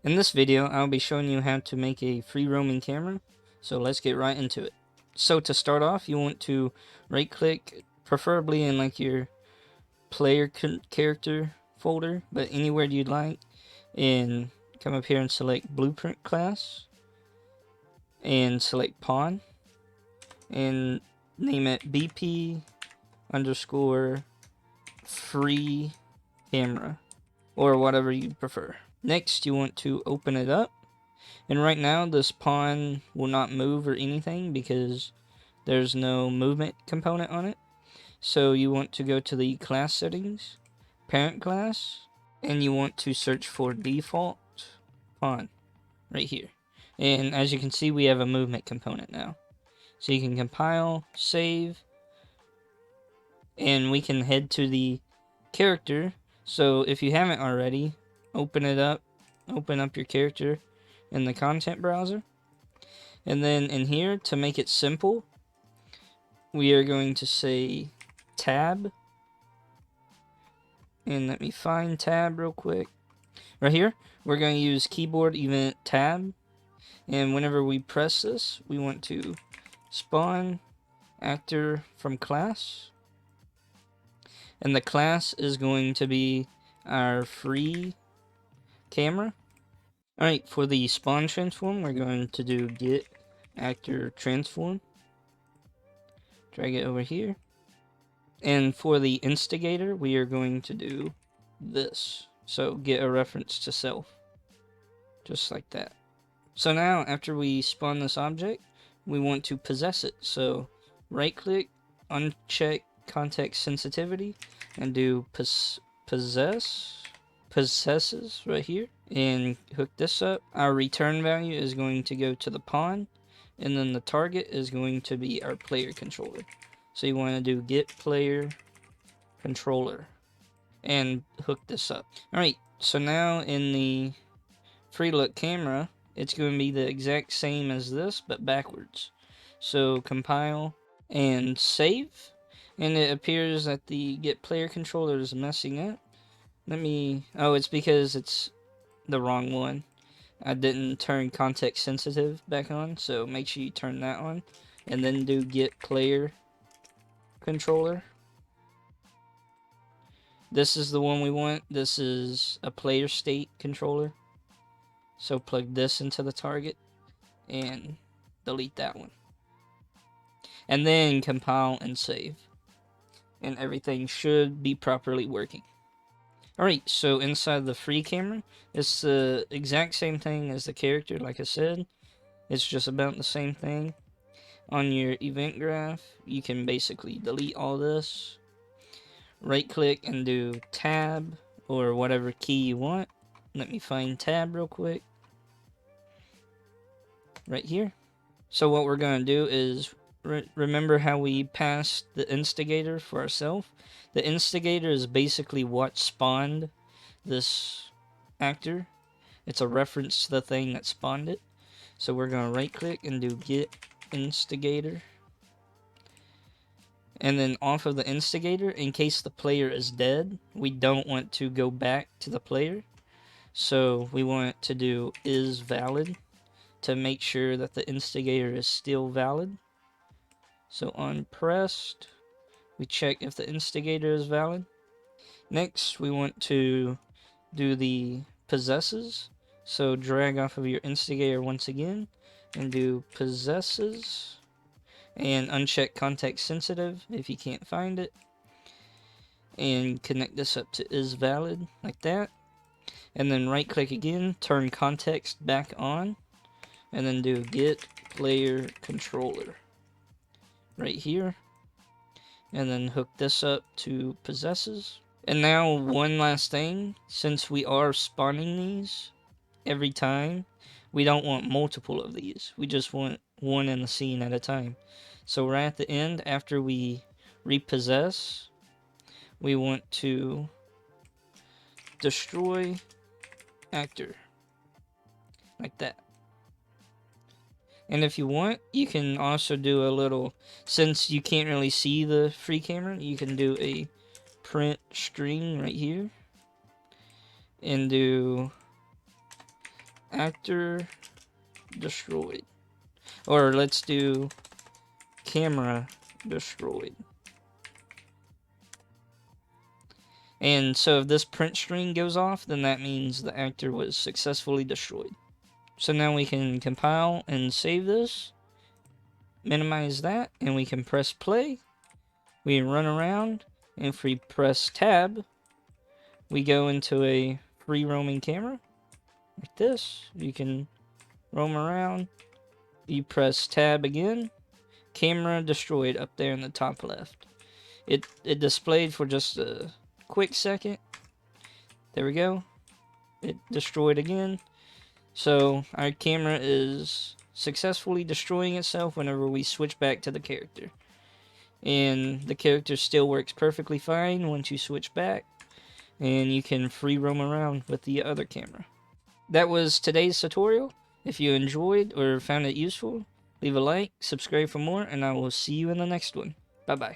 In this video, I'll be showing you how to make a free roaming camera, so let's get right into it. So to start off, you want to right click, preferably in like your player character folder, but anywhere you'd like, and come up here and select blueprint class, and select pawn, and name it BP underscore free camera, or whatever you prefer. Next, you want to open it up. And right now, this pawn will not move or anything because there's no movement component on it. So you want to go to the class settings, parent class, and you want to search for default pawn right here. And as you can see, we have a movement component now. So you can compile, save, and we can head to the character. So if you haven't already, open up your character in the content browser. And then in here, to make it simple, we are going to say tab. And let me find tab real quick. Right here, we're going to use keyboard event tab. And whenever we press this, we want to spawn actor from class. And the class is going to be our free camera. Alright, for the spawn transform, we're going to do get actor transform. Drag it over here. And for the instigator, we are going to do this. So get a reference to self. Just like that. So now, after we spawn this object, we want to possess it. So right click, uncheck context sensitivity, and do possesses right here, and hook this up. Our return value is going to go to the pawn, and then the target is going to be our player controller. So you want to do get player controller and hook this up. Alright, so now in the free look camera, it's going to be the exact same as this, but backwards. So compile and save, and it appears that the get player controller is messing up. Oh, it's because it's the wrong one. I didn't turn context sensitive back on, so make sure you turn that on, and then do get player controller. This is the one we want. This is a player state controller. So plug this into the target and delete that one. And then compile and save. And everything should be properly working. Alright, so inside the free camera, it's the exact same thing as the character, like I said. It's just about the same thing. On your event graph, you can basically delete all this. Right click and do tab or whatever key you want. Let me find tab real quick. Right here. So what we're going to do is remember how we passed the instigator for ourselves. The instigator is basically what spawned this actor. It's a reference to the thing that spawned it. So we're going to right click and do get instigator. And then off of the instigator, in case the player is dead, we don't want to go back to the player. So we want to do is valid to make sure that the instigator is still valid. So on pressed, we check if the instigator is valid. Next, we want to do the possesses. So drag off of your instigator once again and do possesses. And uncheck context sensitive if you can't find it. And connect this up to is valid, like that. And then right click again, turn context back on. And then do get player controller. Right here. And then hook this up to possesses. And now one last thing, since we are spawning these every time, we don't want multiple of these. We just want one in the scene at a time. So right at the end, after we repossess, we want to destroy actor. Like that. And if you want, you can also do a little, since you can't really see the free camera, you can do a print string right here. And do actor destroyed. Or let's do camera destroyed. And so if this print string goes off, then that means the actor was successfully destroyed. So now we can compile and save this, minimize that, and we can press play. We run around, and if we press tab, we go into a free roaming camera, like this. You can roam around. You press tab again, camera destroyed up there in the top left. It displayed for just a quick second. There we go. It destroyed again. So our camera is successfully destroying itself whenever we switch back to the character. And the character still works perfectly fine once you switch back. And you can free roam around with the other camera. That was today's tutorial. If you enjoyed or found it useful, leave a like, subscribe for more, and I will see you in the next one. Bye bye.